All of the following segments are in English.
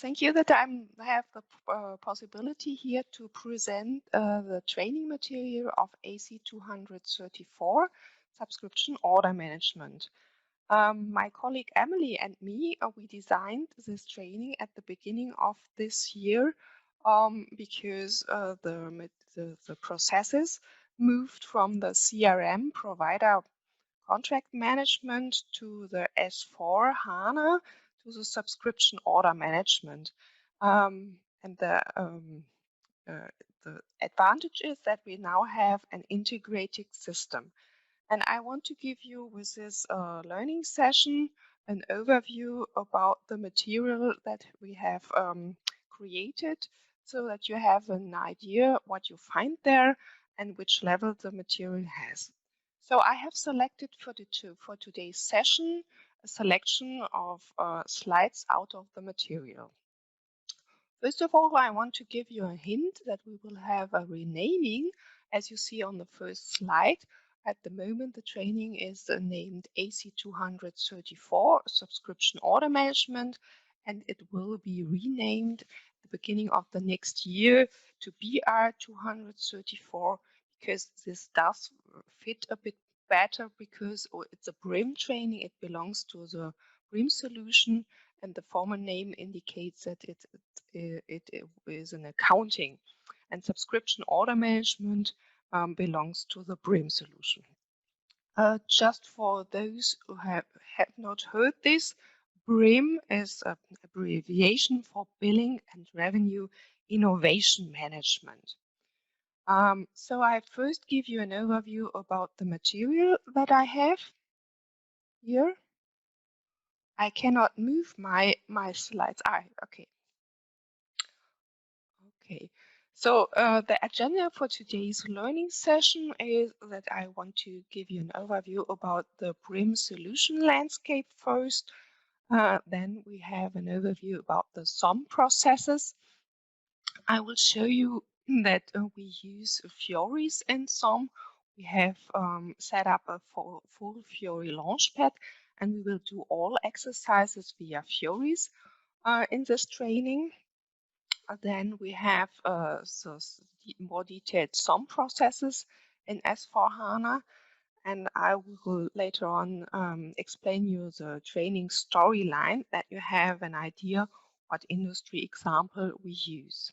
Thank you that I have the possibility here to present the training material of AC234 Subscription Order Management. My colleague Emily and me, we designed this training at the beginning of this year because the processes moved from the CRM provider contract management to the S4 HANA to the subscription order management. And the advantage is that we now have an integrated system. And I want to give you with this learning session an overview about the material that we have created so that you have an idea what you find there and which level the material has. So I have selected for today's session a selection of slides out of the material. First of all, I want to give you a hint that we will have a renaming, as you see on the first slide. At the moment, the training is named AC234 Subscription Order Management, and it will be renamed at the beginning of the next year to BR234, because this does fit a bit better because it's a BRIM training. It belongs to the BRIM solution, and the former name indicates that it is an accounting, and subscription order management belongs to the BRIM solution. Just for those who have not heard this, BRIM is an abbreviation for Billing and Revenue Innovation Management. So I first give you an overview about the material that I have here. I cannot move my slides. Okay. Okay. So the agenda for today's learning session is that I want to give you an overview about the BRIM solution landscape first. Then we have an overview about the SOM processes. I will show you that we use Fiori's in SOM. We have set up a full Fiori Launchpad, and we will do all exercises via Fiori's in this training. Then we have more detailed SOM processes in S4HANA, and I will later on explain you the training storyline that you have an idea what industry example we use.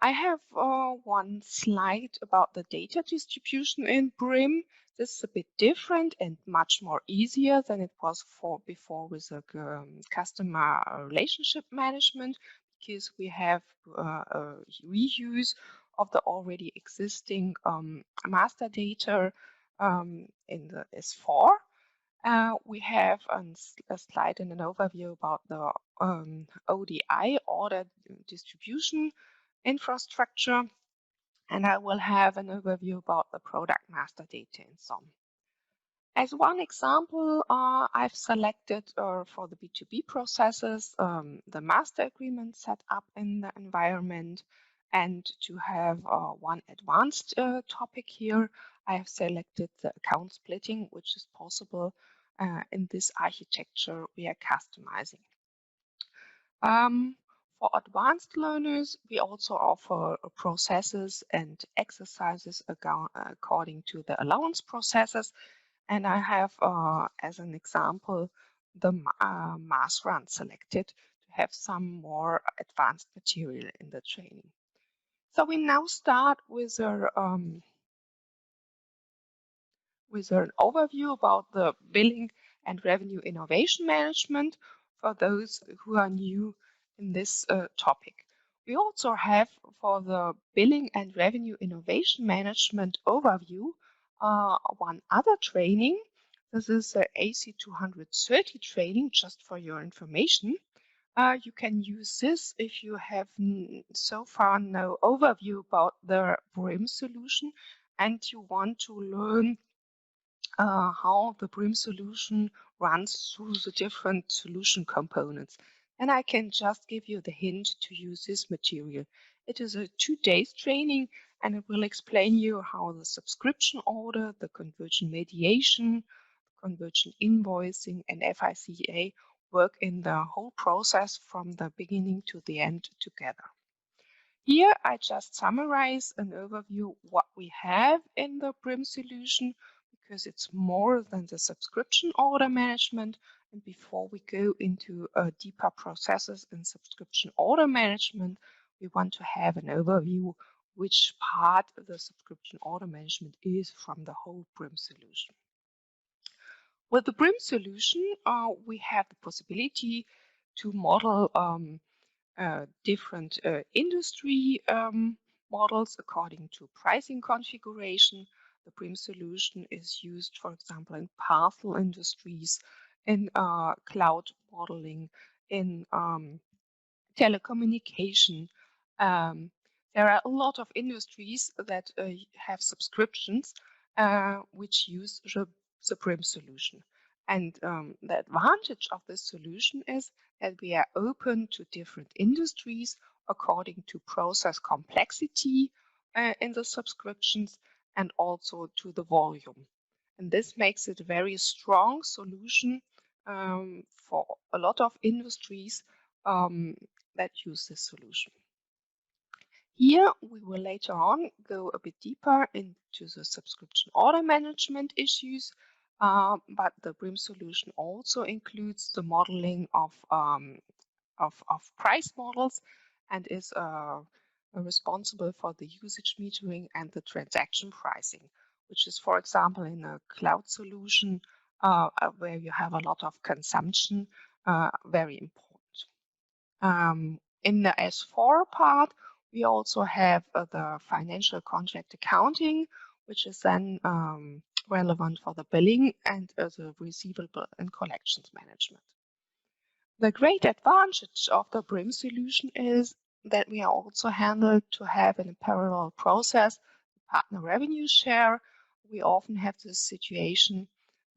I have one slide about the data distribution in BRIM. This is a bit different and much more easier than it was before with the customer relationship management, because we have a reuse of the already existing master data in the S4. We have a slide and an overview about the ODI, order distribution infrastructure, and I will have an overview about the product master data in SOM. As one example, I've selected for the B2B processes the master agreement set up in the environment, and to have one advanced topic here, I have selected the account splitting, which is possible in this architecture we are customizing. For advanced learners, we also offer processes and exercises according to the allowance processes. And I have, as an example, the mass run selected to have some more advanced material in the training. So we now start with an overview about the billing and revenue innovation management for those who are new in this topic. We also have for the billing and revenue innovation management overview one other training. This is the AC230 training, just for your information. You can use this if you have so far no overview about the BRIM solution and you want to learn how the BRIM solution runs through the different solution components. And I can just give you the hint to use this material. It is a 2 days training, and it will explain you how the subscription order, the conversion mediation, conversion invoicing, and FICA work in the whole process from the beginning to the end together. Here I just summarize an overview what we have in the BRIM solution, because it's more than the subscription order management. And before we go into deeper processes in subscription order management, we want to have an overview which part the subscription order management is from the whole BRIM solution. With the BRIM solution, we have the possibility to model different industry models according to pricing configuration. The BRIM solution is used, for example, in parcel industries, in cloud modeling, in telecommunication. There are a lot of industries that have subscriptions which use the BRIM solution. And the advantage of this solution is that we are open to different industries according to process complexity in the subscriptions and also to the volume. And this makes it a very strong solution for a lot of industries that use this solution. Here we will later on go a bit deeper into the subscription order management issues, but the BRIM solution also includes the modeling of price models and is responsible for the usage metering and the transaction pricing, which is, for example, in a cloud solution where you have a lot of consumption, very important. In the S4 part, we also have the financial contract accounting, which is then relevant for the billing and the receivable and collections management. The great advantage of the BRIM solution is that we are also handled to have in a parallel process partner revenue share. We often have this situation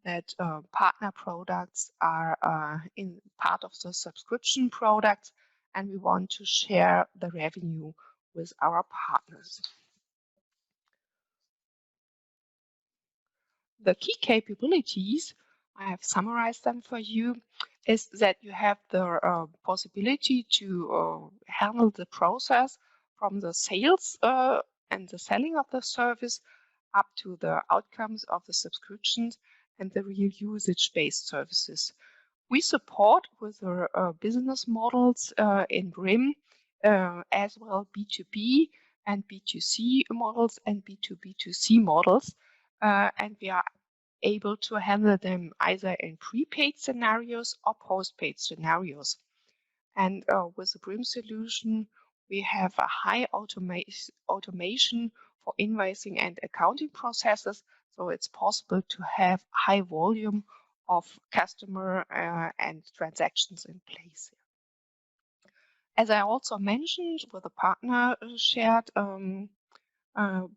that partner products are in part of the subscription products, and we want to share the revenue with our partners. The key capabilities, I have summarized them for you, is that you have the possibility to handle the process from the sales and the selling of the service up to the outcomes of the subscriptions and the real usage-based services. We support with the business models in BRIM as well B2B and B2C models and B2B2C models. And we are able to handle them either in prepaid scenarios or postpaid scenarios. And with the BRIM solution, we have a high automation for invoicing and accounting processes. So it's possible to have high volume of customer and transactions in place. As I also mentioned, with the partner shared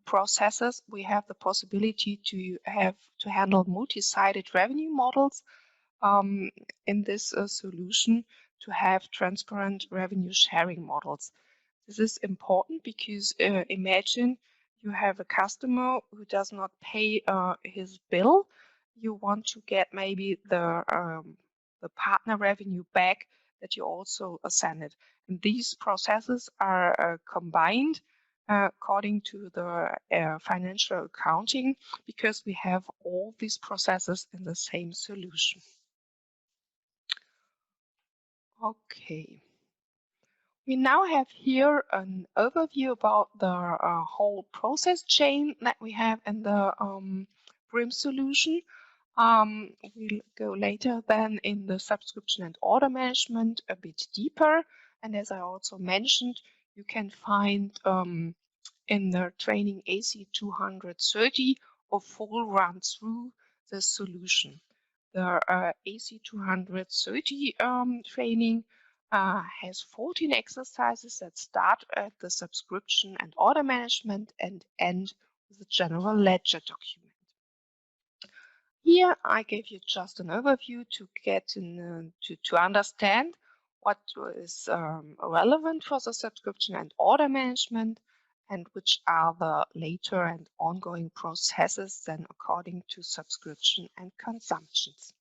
processes, we have the possibility to handle multi-sided revenue models in this solution, to have transparent revenue sharing models. This is important because imagine you have a customer who does not pay his bill. You want to get maybe the partner revenue back that you also sent. And these processes are combined according to the financial accounting, because we have all these processes in the same solution. Okay. We now have here an overview about the whole process chain that we have in the BRIM solution. We'll go later then in the subscription and order management a bit deeper. And as I also mentioned, you can find in the training AC230 a full run through the solution. The AC230 training has 14 exercises that start at the subscription and order management and end with the general ledger document. Here I gave you just an overview to get to understand what is relevant for the subscription and order management, and which are the later and ongoing processes then according to subscription and consumptions.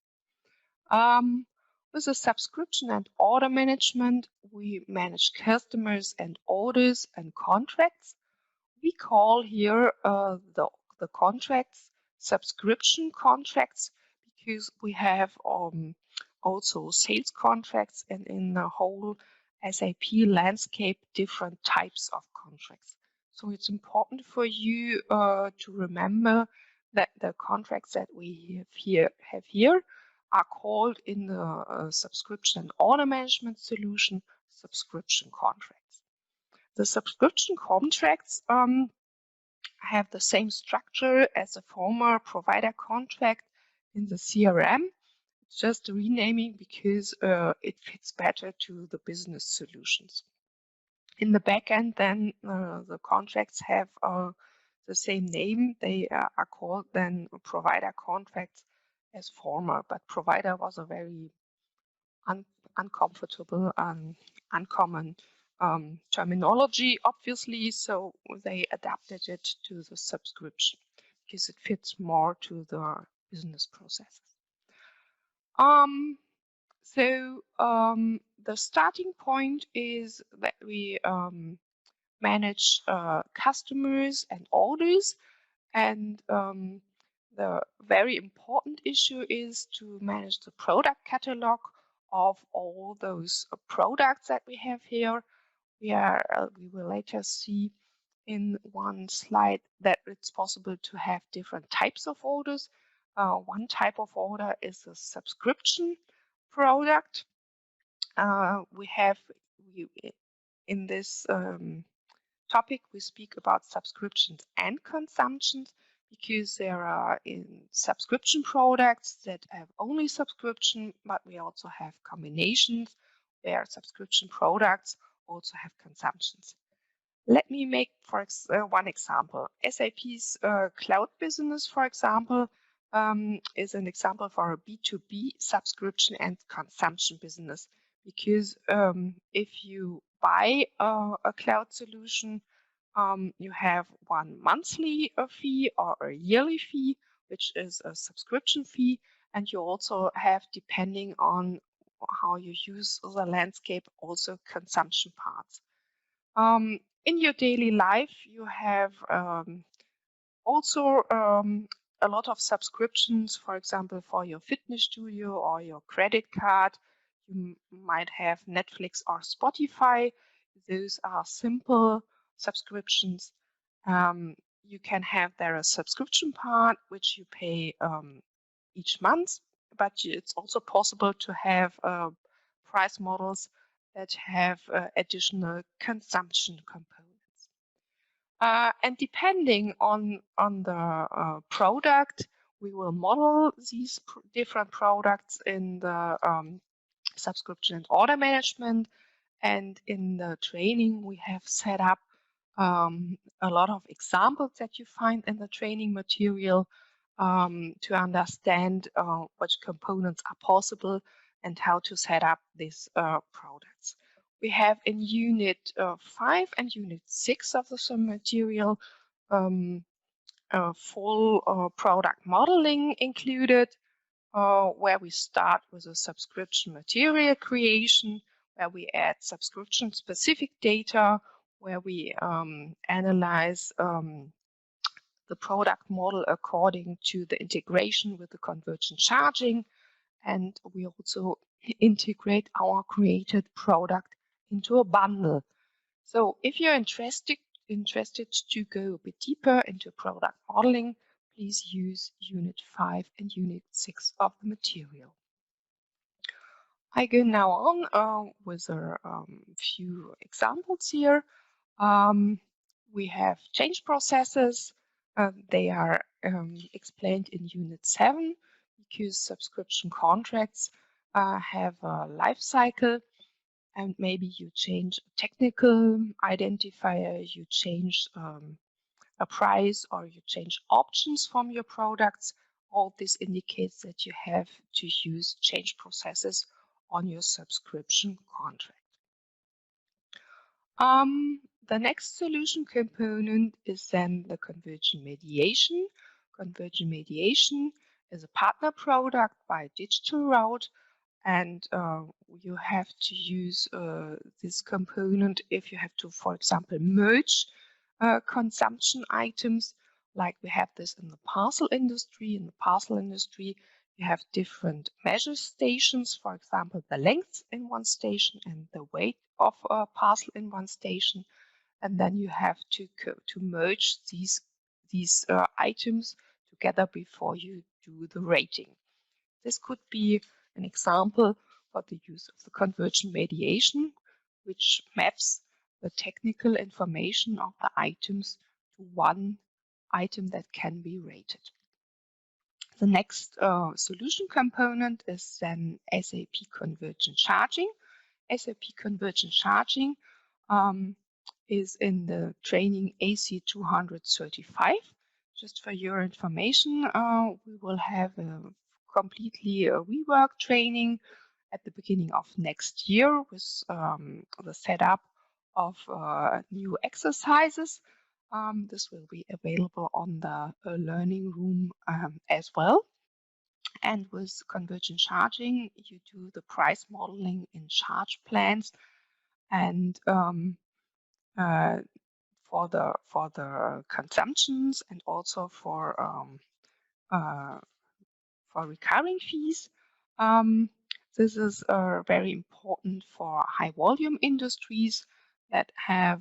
With the subscription and order management, we manage customers and orders and contracts. We call here the contracts subscription contracts because we have also sales contracts, and in the whole SAP landscape different types of contracts. So it's important for you to remember that the contracts that we have here are called in the subscription and order management solution subscription contracts. The subscription contracts have the same structure as the former provider contract in the CRM. It's just renaming because it fits better to the business solutions. In the backend, then the contracts have the same name. They are called then provider contracts as former, but provider was a very uncomfortable and uncommon terminology, obviously, so they adapted it to the subscription because it fits more to the business processes. The starting point is that we manage customers and orders, and the very important issue is to manage the product catalog of all those products that we have here. We will later see in one slide that it's possible to have different types of orders. One type of order is a subscription product. In this topic, we speak about subscriptions and consumptions because there are subscription products that have only subscription, but we also have combinations where subscription products also have consumptions. Let me make one example. SAP's cloud business, for example, is an example for a B2B subscription and consumption business, because if you buy a cloud solution, you have one monthly fee or a yearly fee, which is a subscription fee, and you also have, depending on how you use the landscape, also consumption parts. In your daily life, you have also a lot of subscriptions, for example, for your fitness studio or your credit card. You might have Netflix or Spotify. Those are simple subscriptions. You can have there a subscription part, which you pay each month, but it's also possible to have price models that have additional consumption components. And depending on the product, we will model these different products in the subscription and order management. And in the training, we have set up a lot of examples that you find in the training material to understand which components are possible and how to set up these products. We have in Unit 5 and Unit 6 of the material full product modeling included, where we start with a subscription material creation, where we add subscription specific data, where we analyze the product model according to the integration with the convergent charging, and we also integrate our created product into a bundle. So if you're interested to go a bit deeper into product modeling, please use Unit 5 and Unit 6 of the material. I go now on with a few examples here. We have change processes. They are explained in Unit 7 because subscription contracts have a life cycle, and maybe you change a technical identifier, you change a price, or you change options from your products. All this indicates that you have to use change processes on your subscription contract. The next solution component is then the convergent mediation. Convergent mediation is a partner product by Digital Route, and you have to use this component if you have to, for example, merge consumption items, like we have this in the parcel industry. In the parcel industry, you have different measure stations, for example, the length in one station and the weight of a parcel in one station. And then you have to merge these items together before you do the rating. This could be an example for the use of the conversion mediation, which maps the technical information of the items to one item that can be rated. The next solution component is then SAP Convergent Charging. SAP Convergent Charging is in the training AC235. Just for your information, we will have a completely rework training at the beginning of next year with the setup of new exercises. This will be available on the learning room as well. And with convergent charging, you do the price modeling in charge plans, and for the consumptions, and also for recurring fees. This is very important for high volume industries that have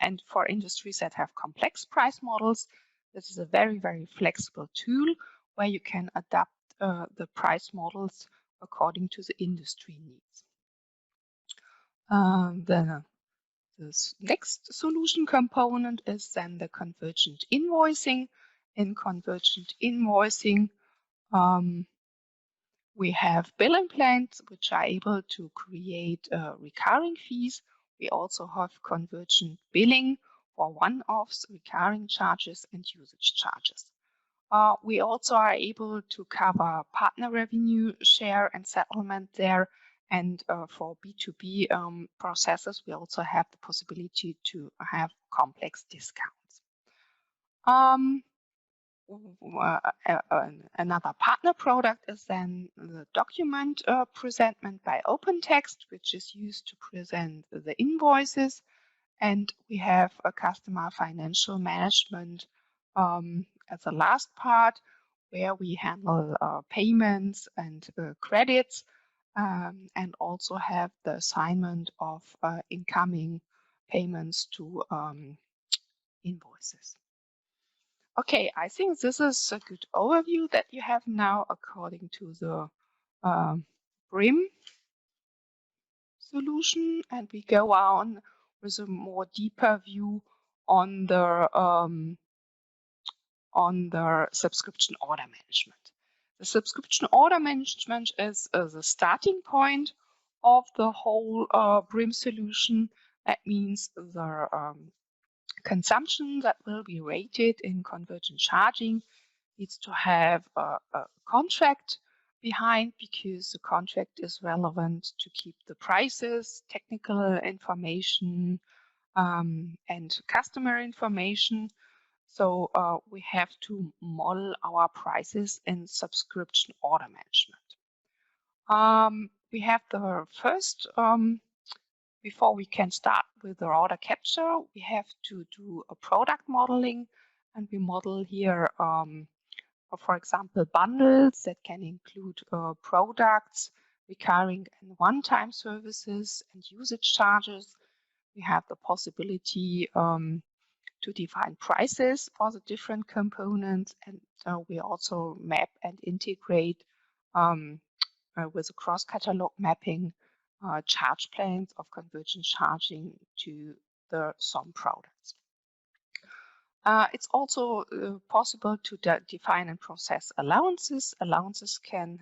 and for industries that have complex price models. This is a very, very flexible tool where you can adapt the price models according to the industry needs. The next solution component is then the convergent invoicing. In convergent invoicing, we have billing plans which are able to create recurring fees. We also have convergent billing for one-offs, recurring charges, and usage charges. We also are able to cover partner revenue share and settlement there. And for B2B processes, we also have the possibility to have complex discounts. Another partner product is then the document presentment by OpenText, which is used to present the invoices. And we have a customer financial management as the last part, where we handle payments and credits, and also have the assignment of incoming payments to invoices. Okay, I think this is a good overview that you have now according to the BRIM solution, and we go on with a more deeper view on the subscription order management. The subscription order management is the starting point of the whole BRIM solution. That means the consumption that will be rated in convergent charging needs to have a contract behind, because the contract is relevant to keep the prices, technical information, and customer information. So we have to model our prices in subscription order management. We have the first, before we can start with the order capture, we have to do a product modeling, and we model here, for example, bundles that can include products, recurring and one-time services, and usage charges. We have the possibility to define prices for the different components, and we also map and integrate with a cross-catalog mapping charge plans of convergent charging to the SOM products. It's also possible to define and process allowances. Allowances can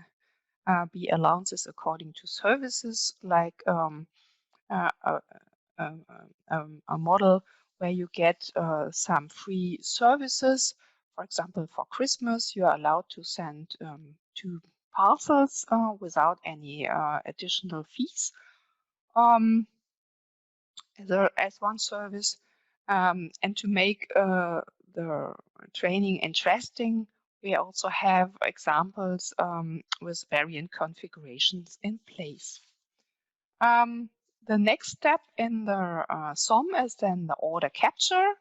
be allowances according to services, like a model where you get some free services. For example, for Christmas, you are allowed to send 2 parcels without any additional fees as one service. And to make the training interesting, We also have examples with variant configurations in place. The next step in the SOM is then the order capture.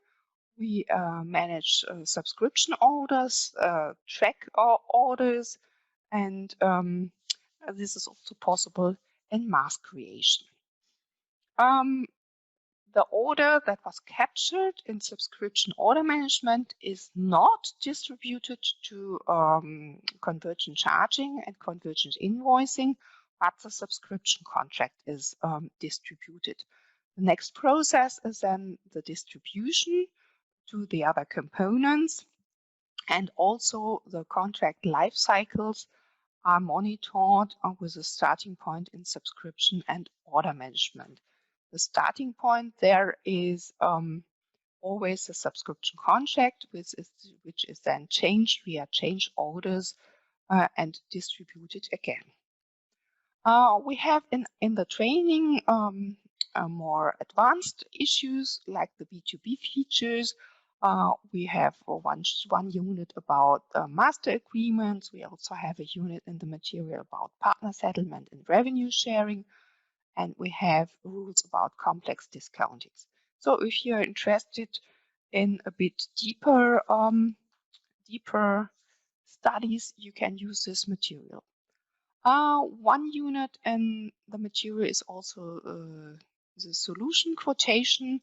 We manage subscription orders, track our orders, and this is also possible in mass creation. The order that was captured in subscription order management is not distributed to convergent charging and convergent invoicing, but the subscription contract is distributed. The next process is then the distribution to the other components, and also the contract life cycles are monitored with a starting point in subscription and order management. The starting point there is always a subscription contract, which is then changed via change orders and distributed again. We have in the training more advanced issues like the B2B features. We have one unit about master agreements. We also have a unit in the material about partner settlement and revenue sharing. And we have rules about complex discounting. So if you're interested in a bit deeper studies, you can use this material. One unit in the material is also the solution quotation.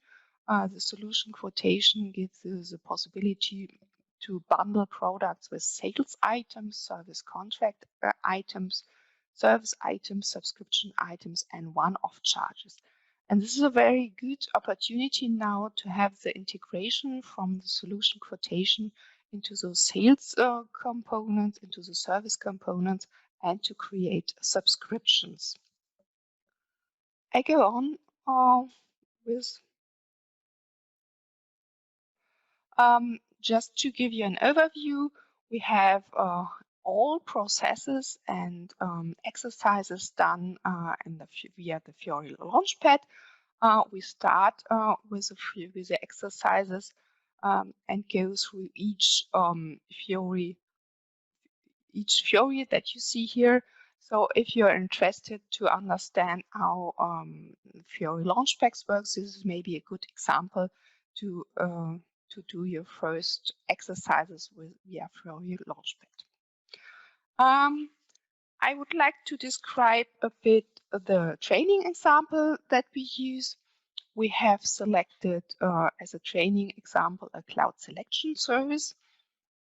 The solution quotation gives you the possibility to bundle products with sales items, service contract items, service items, subscription items, and one-off charges. And this is a very good opportunity now to have the integration from the solution quotation into those sales components, into the service components, and to create subscriptions. I go on with just to give you an overview. We have all processes and exercises done via the Fiori Launchpad. We start with the exercises and go through each Fiori that you see here. So if you're interested to understand how Fiori Launchpad works, this is maybe a good example to do your first exercises via Fiori Launchpad. I would like to describe a bit the training example that we use. We have selected as a training example a cloud selection service.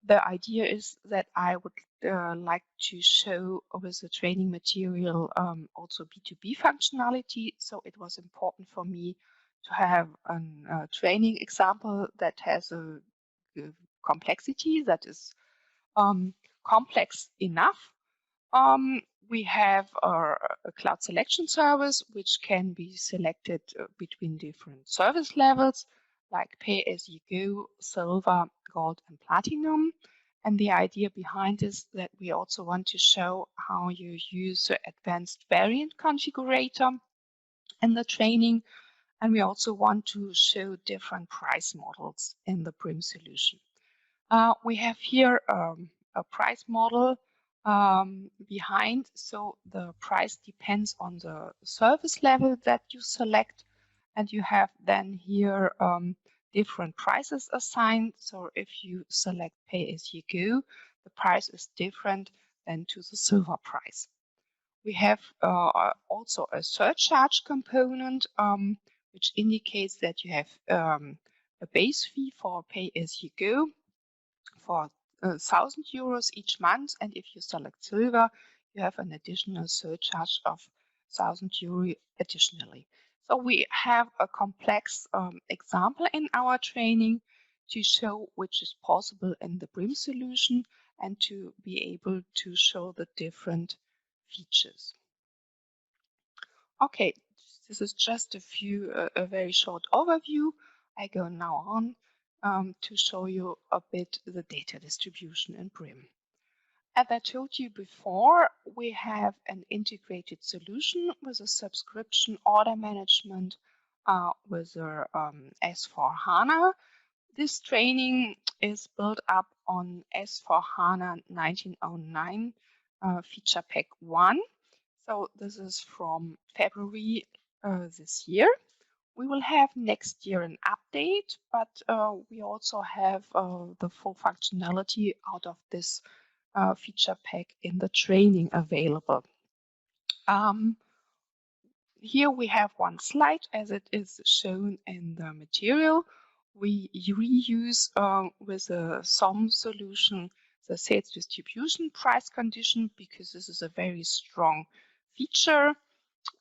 The idea is that I would like to show with the training material also B2B functionality. So it was important for me to have a training example that has a complexity that is complex enough. We have a cloud selection service, which can be selected between different service levels, like pay-as-you-go, silver, gold, and platinum. And the idea behind is that we also want to show how you use the advanced variant configurator in the training. And we also want to show different price models in the BRIM solution. We have here a price model behind. So the price depends on the service level that you select. And you have then here different prices assigned. So if you select pay as you go, the price is different than to the silver price. We have also a surcharge component, which indicates that you have a base fee for pay as you go for 1,000 euros each month. And if you select silver, you have an additional surcharge of 1,000 euro additionally. So we have a complex example in our training to show which is possible in the BRIM solution and to be able to show the different features. Okay, this is just a very short overview. I go now on to show you a bit the data distribution in BRIM. As I told you before, we have an integrated solution with a subscription order management with a S4HANA. This training is built up on S/4HANA 1909 Feature Pack 1. So this is from February this year. We will have next year an update, but we also have the full functionality out of this feature pack in the training available. Here we have one slide as it is shown in the material. We reuse with a SOM solution the sales distribution price condition because this is a very strong feature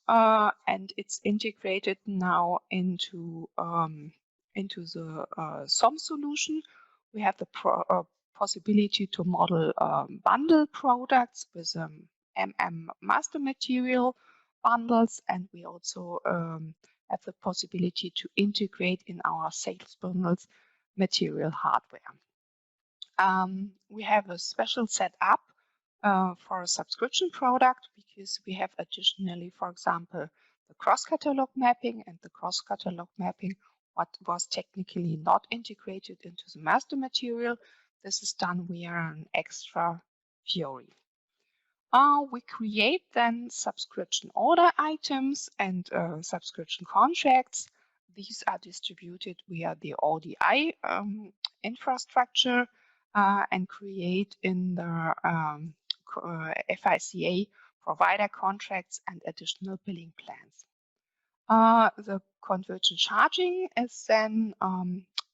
and it's integrated now into the SOM solution. We have the possibility to model bundle products with MM master material bundles, and we also have the possibility to integrate in our sales bundles material hardware. We have a special setup for a subscription product because we have additionally, for example, the cross-catalog mapping, and the cross-catalog mapping what was technically not integrated into the master material. This is done via an extra Fiori. We create then subscription order items and subscription contracts. These are distributed via the ODI infrastructure and create in the FICA provider contracts and additional billing plans. The convergent charging is then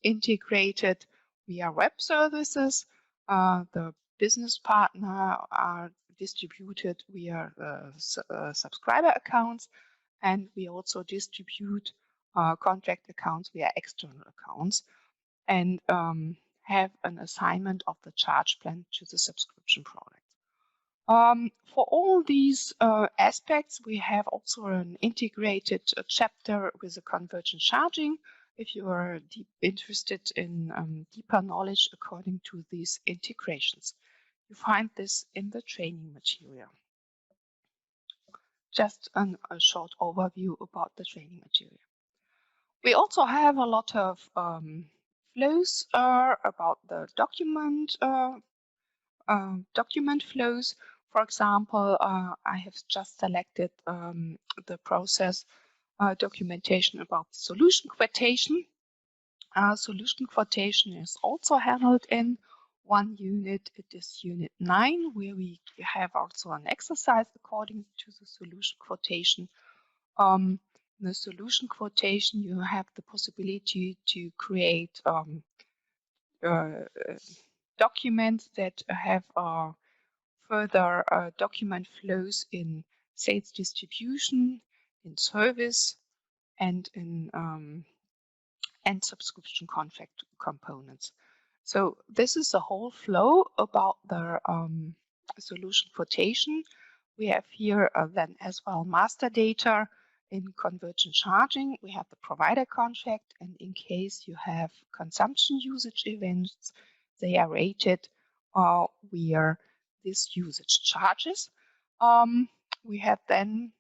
integrated via web services. The business partner are distributed via subscriber accounts, and we also distribute contract accounts via external accounts and have an assignment of the charge plan to the subscription product. For all these aspects, we have also an integrated chapter with the convergent charging if you are interested in deeper knowledge according to these integrations. You find this in the training material. Just a short overview about the training material. We also have a lot of flows about the document flows. For example, I have just selected the process documentation about solution quotation. Solution quotation is also handled in one unit. It is unit 9, where we have also an exercise according to the solution quotation. In the solution quotation, you have the possibility to create documents that have further document flows in sales distribution, in service, and in and subscription contract components. So this is the whole flow about the solution quotation. We have here then as well master data in convergent charging. We have the provider contract, and in case you have consumption usage events, they are rated via this usage charges. We have then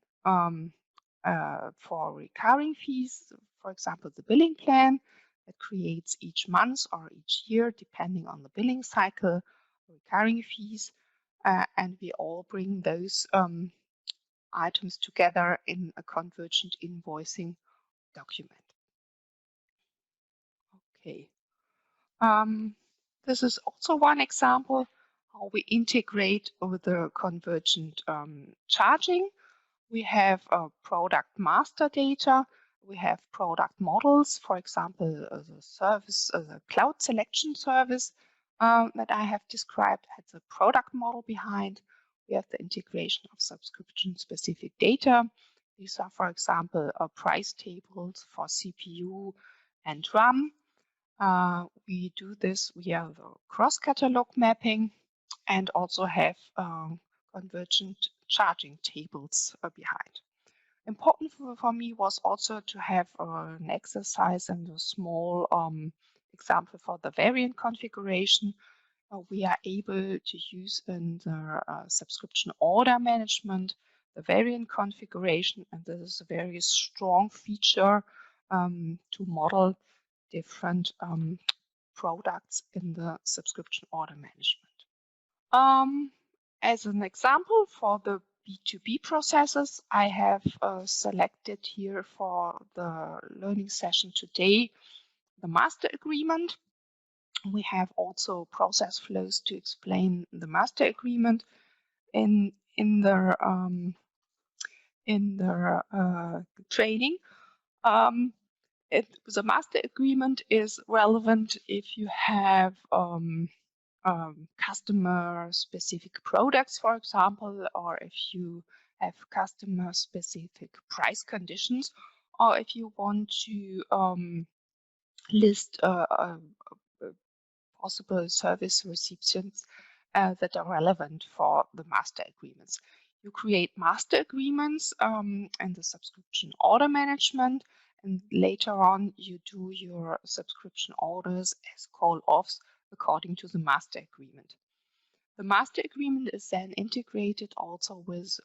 for recurring fees, for example, the billing plan that creates each month or each year, depending on the billing cycle, recurring fees, and we all bring those items together in a convergent invoicing document. Okay. This is also one example how we integrate with the convergent charging. We have product master data. We have product models, for example, the service, the cloud selection service that I have described has a product model behind. We have the integration of subscription-specific data. These are, for example, price tables for CPU and RAM. We do this via the cross-catalog mapping and also have convergent charging tables behind. Important for me was also to have an exercise and a small example for the variant configuration. We are able to use in the subscription order management the variant configuration, and this is a very strong feature to model different products in the subscription order management. As an example for the B2B processes, I have selected here for the learning session today the master agreement. We have also process flows to explain the master agreement in the training. The master agreement is relevant if you have customer-specific products, for example, or if you have customer-specific price conditions, or if you want to list possible service recipients that are relevant for the master agreements. You create master agreements in the subscription order management, and later on you do your subscription orders as call-offs according to the master agreement. The master agreement is then integrated also with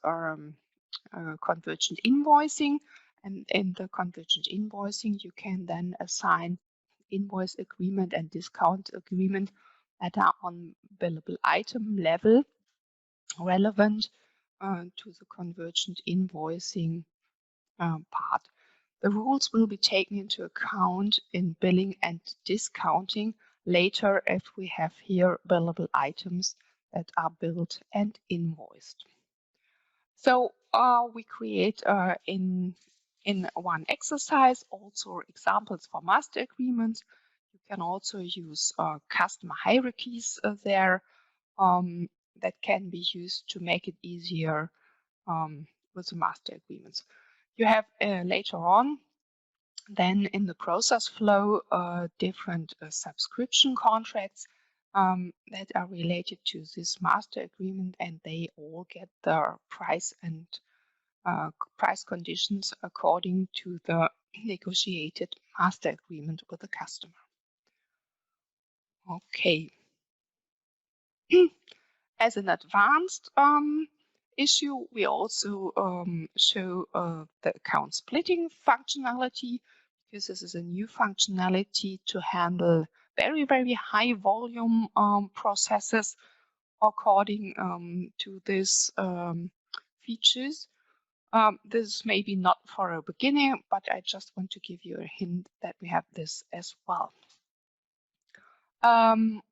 convergent invoicing, and in the convergent invoicing you can then assign invoice agreement and discount agreement that are on billable item level relevant to the convergent invoicing part. The rules will be taken into account in billing and discounting later if we have here billable items that are billed and invoiced. So we create in one exercise also examples for master agreements. You can also use customer hierarchies there that can be used to make it easier with the master agreements. You have later on then in the process flow different subscription contracts that are related to this master agreement, and they all get their price and price conditions according to the negotiated master agreement with the customer. Okay. As an advanced issue, we also show the account splitting functionality, because this is a new functionality to handle very, very high volume processes according to these features. This is maybe not for a beginner, but I just want to give you a hint that we have this as well.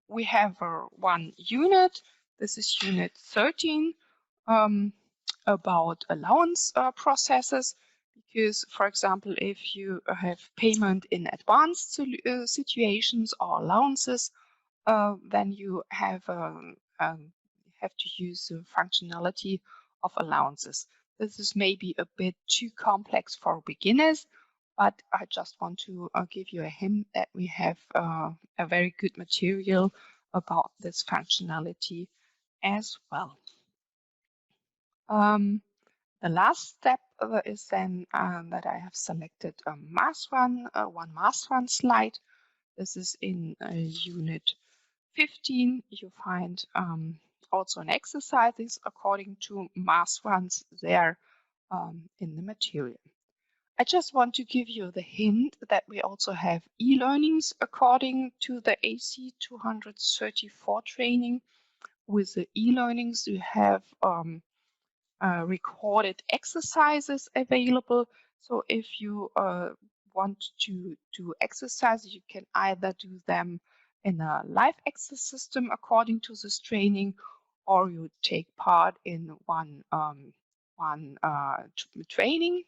We have one unit. This is unit 13 about allowance processes. Because, for example, if you have payment in advanced situations or allowances, then you have to use the functionality of allowances. This is maybe a bit too complex for beginners, but I just want to give you a hint that we have a very good material about this functionality as well. The last step is then that I have selected a mass run, one mass run slide. This is in unit 15. You find also an exercises according to mass runs there in the material. I just want to give you the hint that we also have e-learnings according to the AC234 training. With the e-learnings, you have recorded exercises available. So if you want to do exercises, you can either do them in a live access system according to this training, or you take part in one training.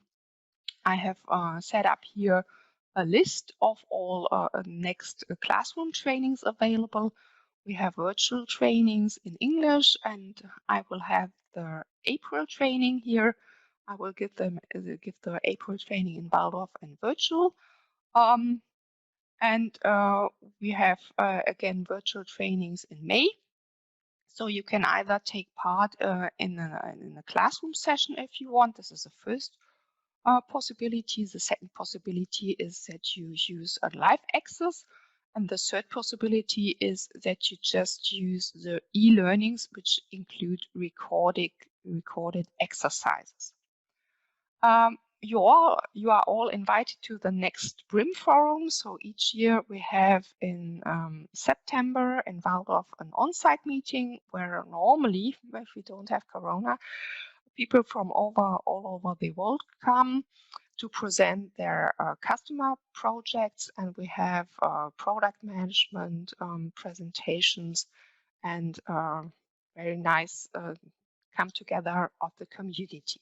I have set up here a list of all next classroom trainings available. We have virtual trainings in English, and I will have the April training here. I will give the April training in Waldorf and virtual. And we have again virtual trainings in May. So you can either take part in a classroom session if you want. This is the first possibility. The second possibility is that you use a live access. And the third possibility is that you just use the e-learnings, which include recorded exercises. you are all invited to the next BRIM forum. So each year we have in September in Waldorf an on-site meeting where normally, if we don't have Corona, people from all over the world come to present their customer projects, and we have product management presentations and very nice come together of the community.